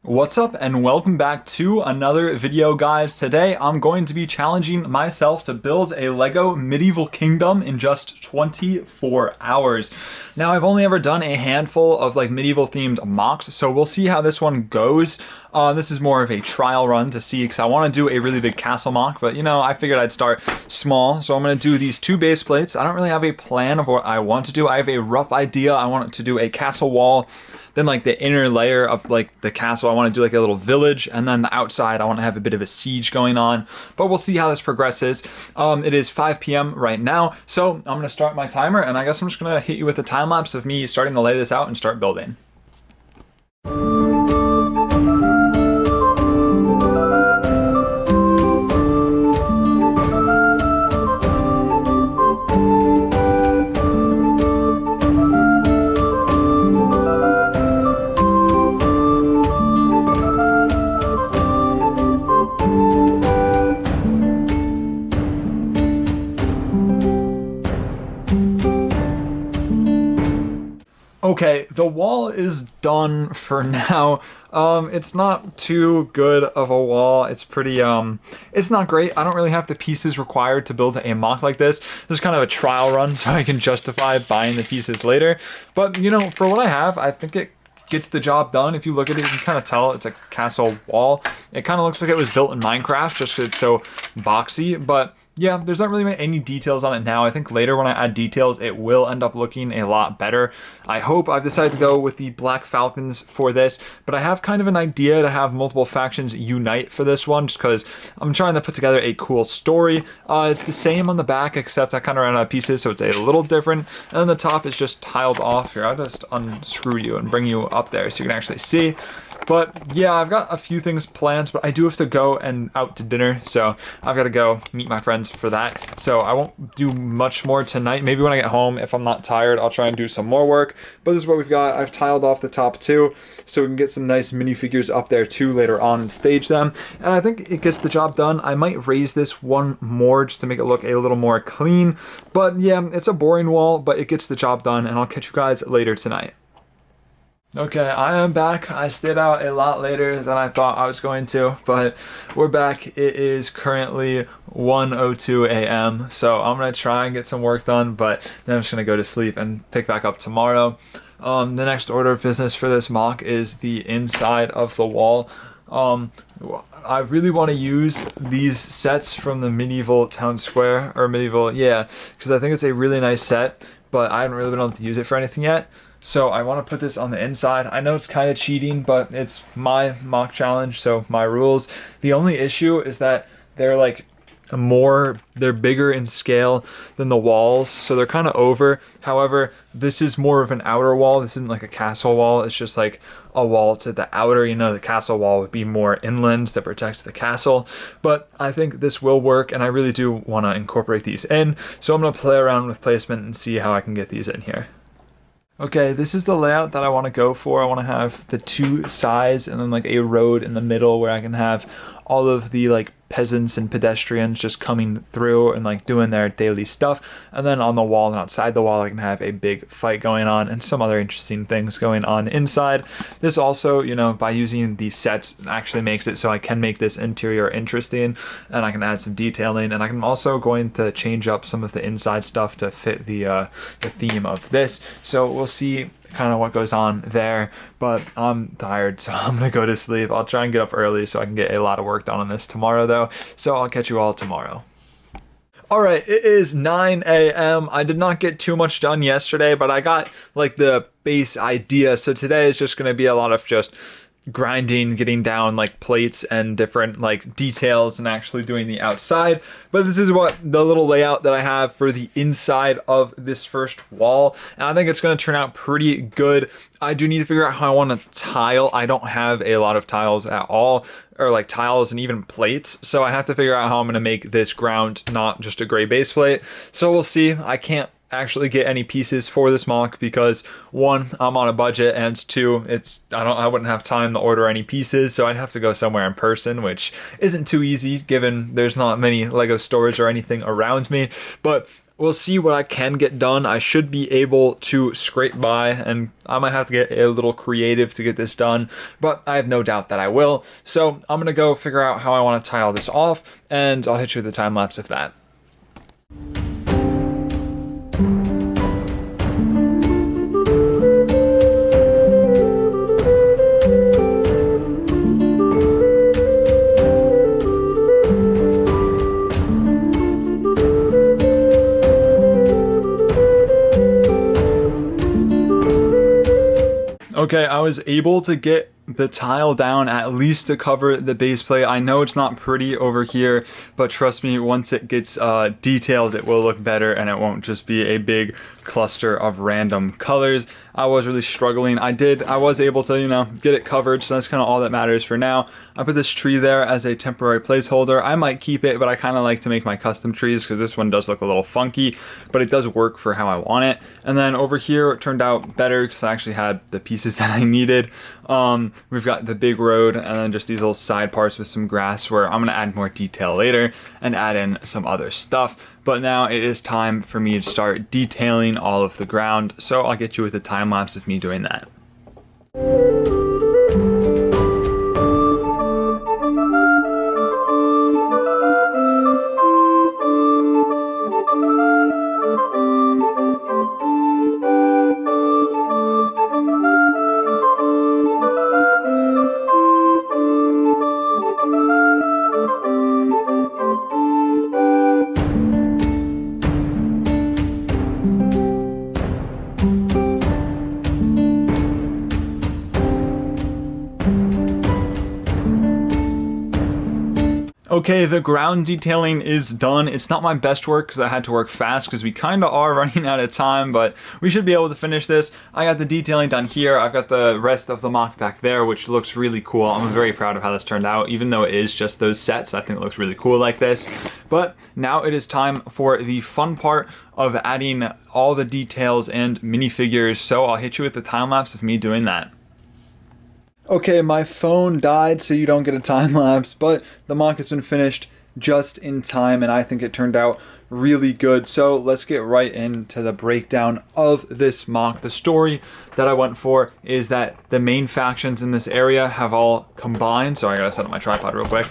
What's up and welcome back to another video, guys. Today I'm going to be challenging myself to build a Lego medieval kingdom in just 24 hours. Now I've only ever done a handful of like medieval themed mocks, so we'll see how this one goes. This is more of a trial run to see, because I want to do a really big castle mock, but I figured I'd start small. So I'm going to do these two base plates. I don't really have a plan of what I want to do. I have a rough idea. I want to do a castle wall. Then like the inner layer of like the castle, I want to do like a little village, and then the outside I want to have a bit of a siege going on, but we'll see how this progresses. It is 5 p.m. right now, so I'm going to start my timer, and I guess I'm just going to hit you with a time lapse of me starting to lay this out and start building. Okay, the wall is done for now. It's not too good of a wall. It's pretty, it's not great. I don't really have the pieces required to build a mock like this. This is kind of a trial run, so I can justify buying the pieces later. But, for what I have, I think it gets the job done. If you look at it, you can kind of tell it's a castle wall. It kind of looks like it was built in Minecraft just because it's so boxy, but yeah, there's not really any details on it now. I think later when I add details, it will end up looking a lot better. I hope. I've decided to go with the Black Falcons for this, but I have kind of an idea to have multiple factions unite for this one, just because I'm trying to put together a cool story. It's the same on the back, except I kind of ran out of pieces, so it's a little different. And then the top is just tiled off. Here, I'll just unscrew you and bring you up there so you can actually see. But yeah, I've got a few things planned, but I do have to go and out to dinner, so I've got to go meet my friends for that. So I won't do much more tonight. Maybe when I get home, if I'm not tired, I'll try and do some more work. But this is what we've got. I've tiled off the top too, so we can get some nice minifigures up there too later on and stage them. And I think it gets the job done. I might raise this one more just to make it look a little more clean. But yeah, it's a boring wall, but it gets the job done, and I'll catch you guys later tonight. Okay, I am back. I stayed out a lot later than I thought I was going to, but we're back. It is currently 1:02 a.m., so I'm going to try and get some work done, but then I'm just going to go to sleep and pick back up tomorrow. The next order of business for this mock is the inside of the wall. I really want to use these sets from the medieval town square, or medieval, yeah, because I think it's a really nice set, but I haven't really been able to use it for anything yet. So I want to put this on the inside. I know it's kind of cheating, but it's my mock challenge, so my rules. The only issue is that they're bigger in scale than the walls, so they're kind of over. However, this is more of an outer wall. This isn't like a castle wall. It's just like a wall to the outer. The castle wall would be more inland to protect the castle. But I think this will work, and I really do want to incorporate these in. So I'm going to play around with placement and see how I can get these in here. Okay, this is the layout that I want to go for. I want to have the two sides and then like a road in the middle where I can have all of the like peasants and pedestrians just coming through and like doing their daily stuff. And then on the wall and outside the wall, I can have a big fight going on and some other interesting things going on inside. This also, by using these sets actually makes it so I can make this interior interesting, and I can add some detailing, and I can also going to change up some of the inside stuff to fit the theme of this. So we'll see kind of what goes on there, but I'm tired, so I'm gonna go to sleep. I'll try and get up early so I can get a lot of work done on this tomorrow though, so I'll catch you all tomorrow. Alright, it is 9 a.m. I did not get too much done yesterday, but I got like the base idea, so today is just gonna be a lot of just grinding, getting down like plates and different like details and actually doing the outside. But this is what the little layout that I have for the inside of this first wall, and I think it's going to turn out pretty good. I do need to figure out how I want to tile. I don't have a lot of tiles at all, or like tiles and even plates, so I have to figure out how I'm going to make this ground not just a gray base plate. So we'll see. I can't actually get any pieces for this mock because one, I'm on a budget, and two, I wouldn't have time to order any pieces, so I'd have to go somewhere in person, which isn't too easy given there's not many Lego stores or anything around me. But We'll see what I can get done. I should be able to scrape by, and I might have to get a little creative to get this done, but I have no doubt that I will. So I'm gonna go figure out how I want to tie all this off, and I'll hit you with a time lapse of that. Okay, I was able to get the tile down at least to cover the base plate. I know it's not pretty over here, but trust me, once it gets detailed, it will look better and it won't just be a big cluster of random colors. I was really struggling. I was able to, get it covered, so that's kind of all that matters for now. I put this tree there as a temporary placeholder. I might keep it, but I kind of like to make my custom trees because this one does look a little funky, but it does work for how I want it. And then over here, it turned out better because I actually had the pieces that I needed. We've got the big road and then just these little side parts with some grass where I'm going to add more detail later and add in some other stuff. But now it is time for me to start detailing all of the ground. So I'll get you with a time lapse of me doing that. Okay, the ground detailing is done. It's not my best work because I had to work fast because we kind of are running out of time, but we should be able to finish this. I got the detailing done here. I've got the rest of the mock back there, which looks really cool. I'm very proud of how this turned out, even though it is just those sets. I think it looks really cool like this. But now it is time for the fun part of adding all the details and minifigures. So I'll hit you with the time lapse of me doing that. Okay, my phone died, so you don't get a time lapse, but the mock has been finished just in time, and I think it turned out really good. So let's get right into the breakdown of this mock. The story that I went for is that the main factions in this area have all combined. So I gotta set up my tripod real quick.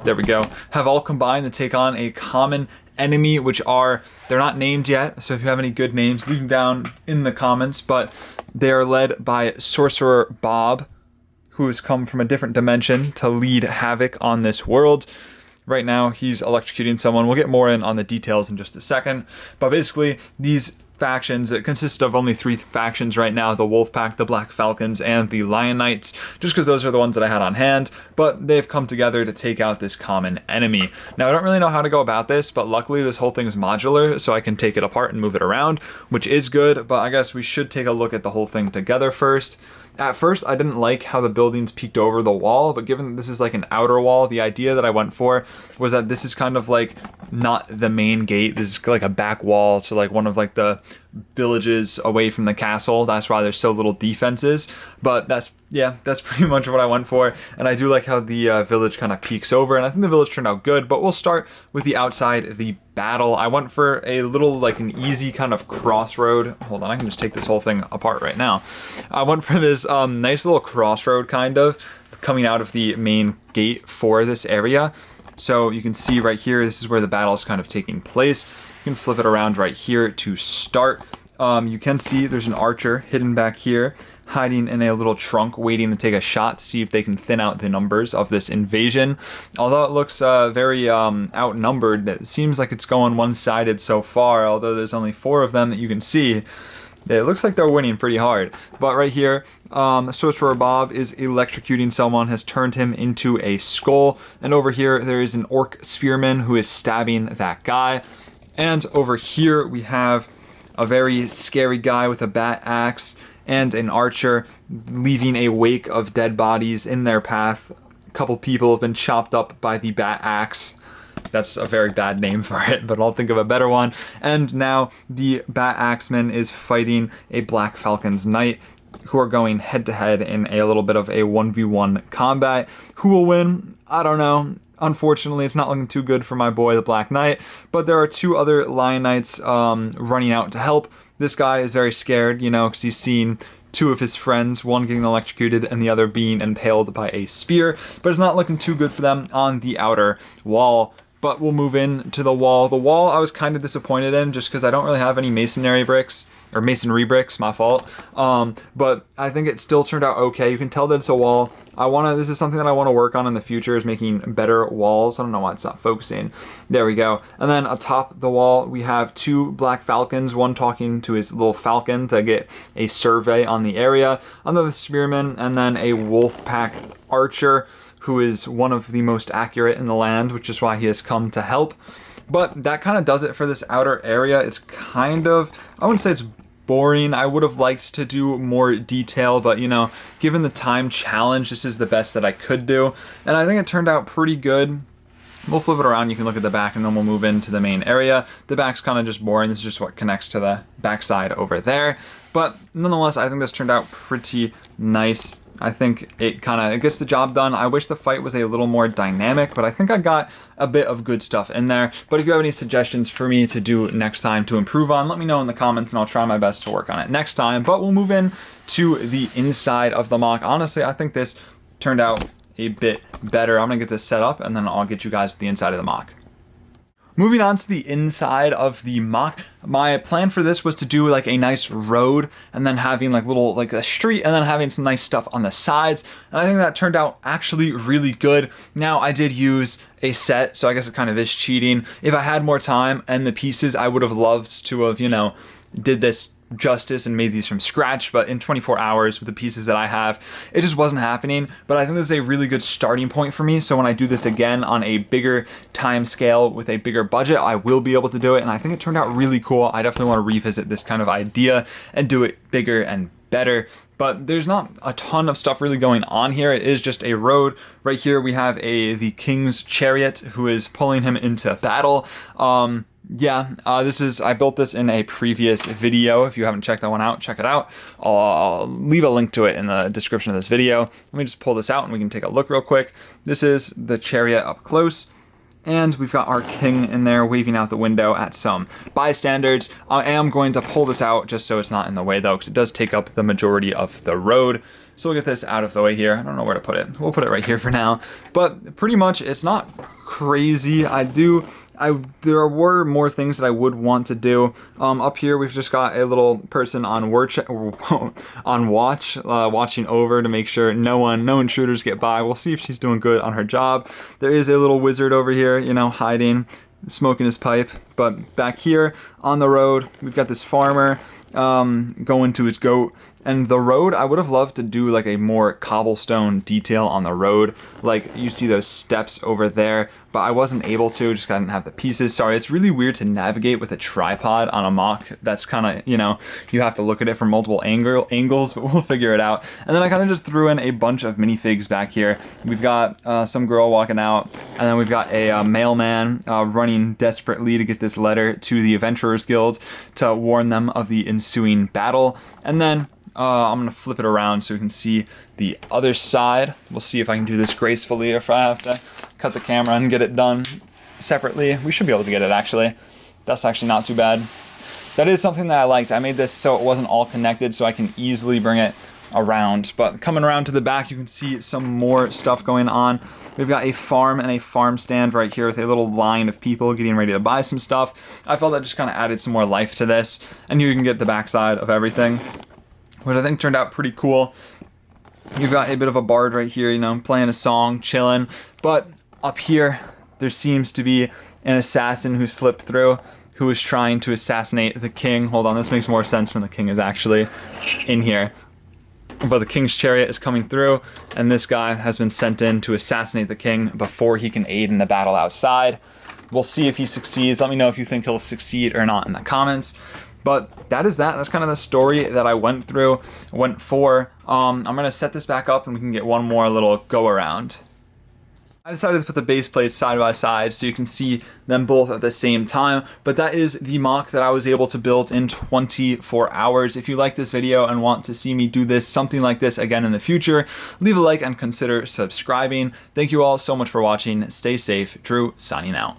There we go. Have all combined to take on a common enemy, which they're not named yet, so if you have any good names, leave them down in the comments, but they are led by Sorcerer Bob, who has come from a different dimension to lead havoc on this world. Right now, he's electrocuting someone. We'll get more in on the details in just a second. But basically, these factions, it consists of only 3 factions right now: the Wolfpack, the Black Falcons, and the Lion Knights, just because those are the ones that I had on hand. But they've come together to take out this common enemy. Now, I don't really know how to go about this, but luckily this whole thing is modular, so I can take it apart and move it around, which is good. But I guess we should take a look at the whole thing together first. At first, I didn't like how the buildings peeked over the wall, but given that this is like an outer wall, the idea that I went for was that this is kind of like not the main gate. This is like a back wall to like one of like the villages away from the castle. That's why there's so little defenses. But that's pretty much what I went for. And I do like how the village kind of peeks over, and I think the village turned out good. But we'll start with the outside, the battle. I went for a little like an easy kind of crossroad. Hold on, I can just take this whole thing apart right now. I went for this nice little crossroad kind of coming out of the main gate for this area. So you can see right here, this is where the battle is kind of taking place. You can flip it around right here to start. You can see there's an archer hidden back here, hiding in a little trunk, waiting to take a shot to see if they can thin out the numbers of this invasion. Although it looks very outnumbered, it seems like it's going one-sided so far, although there's only 4 of them that you can see. It looks like they're winning pretty hard. But right here, Sorcerer Bob is electrocuting someone, has turned him into a skull. And over here, there is an orc spearman who is stabbing that guy. And over here, we have a very scary guy with a bat axe and an archer leaving a wake of dead bodies in their path. A couple people have been chopped up by the bat axe. That's a very bad name for it, but I'll think of a better one. And now the Bat Axeman is fighting a Black Falcon's Knight. who are going head to head in a little bit of a 1v1 combat. Who will win? I don't know. Unfortunately, it's not looking too good for my boy, the Black Knight, but there are two other Lion Knights running out to help. This guy is very scared, you know, because he's seen two of his friends, one getting electrocuted and the other being impaled by a spear, but it's not looking too good for them on the outer wall. But we'll move in to the wall. The wall I was kind of disappointed in just because I don't really have any masonry bricks, or masonry bricks, my fault. But I think it still turned out okay. You can tell that it's a wall. This is something that I want to work on in the future, is making better walls. I don't know why it's not focusing. There we go. And then atop the wall, we have two black falcons, one talking to his little falcon to get a survey on the area, another spearman, and then a wolf pack archer, who is one of the most accurate in the land, which is why he has come to help. But that kind of does it for this outer area. It's kind of, I wouldn't say it's boring. I would have liked to do more detail, but you know, given the time challenge, this is the best that I could do. And I think it turned out pretty good. We'll flip it around, you can look at the back, and then we'll move into the main area. The back's kind of just boring. This is just what connects to the backside over there. But nonetheless, I think this turned out pretty nice. I think it gets the job done. I wish the fight was a little more dynamic, but I think I got a bit of good stuff in there. But if you have any suggestions for me to do next time to improve on, let me know in the comments and I'll try my best to work on it next time. But we'll move in to the inside of the MOC. Honestly, I think this turned out a bit better. I'm gonna get this set up and then I'll get you guys to the inside of the MOC. Moving on to the inside of the MOC, my plan for this was to do like a nice road and then having like a street and then having some nice stuff on the sides. And I think that turned out actually really good. Now I did use a set, so I guess it kind of is cheating. If I had more time and the pieces, I would have loved to have, you know, did this justice and made these from scratch, but in 24 hours with the pieces that I have, it just wasn't happening. But I think this is a really good starting point for me, so when I do this again on a bigger time scale with a bigger budget, I will be able to do it. And I think it turned out really cool. I definitely want to revisit this kind of idea and do it bigger and better. But there's not a ton of stuff really going on here. It is just a road. Right here we have the king's chariot who is pulling him into battle. I built this in a previous video. If you haven't checked that one out, check it out. I'll leave a link to it in the description of this video. Let me just pull this out and we can take a look real quick. This is the chariot up close. And we've got our king in there waving out the window at some bystanders. I am going to pull this out just so it's not in the way though, because it does take up the majority of the road. So we'll get this out of the way here. I don't know where to put it. We'll put it right here for now. But pretty much it's not crazy. There were more things that I would want to do. Up here we've just got a little person on watch, watching over to make sure no intruders get by. We'll see if she's doing good on her job. There is a little wizard over here, you know, hiding, smoking his pipe. But back here on the road, we've got this farmer going to his goat. And the road, I would have loved to do like a more cobblestone detail on the road. Like you see those steps over there, but I wasn't able to, just 'cause I didn't have the pieces. Sorry, it's really weird to navigate with a tripod on a MOC. That's kind of, you know, you have to look at it from multiple angles, but we'll figure it out. And then I kind of just threw in a bunch of minifigs back here. We've got some girl walking out, and then we've got a mailman running desperately to get this letter to the Adventurers Guild to warn them of the ensuing battle. And then I'm going to flip it around so we can see the other side. We'll see if I can do this gracefully, or if I have to cut the camera and get it done separately. We should be able to get it, actually. That's actually not too bad. That is something that I liked. I made this so it wasn't all connected, so I can easily bring it around. But coming around to the back, you can see some more stuff going on. We've got a farm and a farm stand right here with a little line of people getting ready to buy some stuff. I felt that just kind of added some more life to this. And here you can get the backside of everything, which I think turned out pretty cool. You've got a bit of a bard right here, you know, playing a song, chilling. But up here, there seems to be an assassin who slipped through, who is trying to assassinate the king. Hold on, this makes more sense when the king is actually in here. But the king's chariot is coming through, and this guy has been sent in to assassinate the king before he can aid in the battle outside. We'll see if he succeeds. Let me know if you think he'll succeed or not in the comments. But that is that. That's kind of the story that I went for. I'm going to set this back up and we can get one more little go around. I decided to put the base plates side by side so you can see them both at the same time, but that is the MOC that I was able to build in 24 hours. If you like this video and want to see me do something like this again in the future, leave a like and consider subscribing. Thank you all so much for watching. Stay safe. Drew, signing out.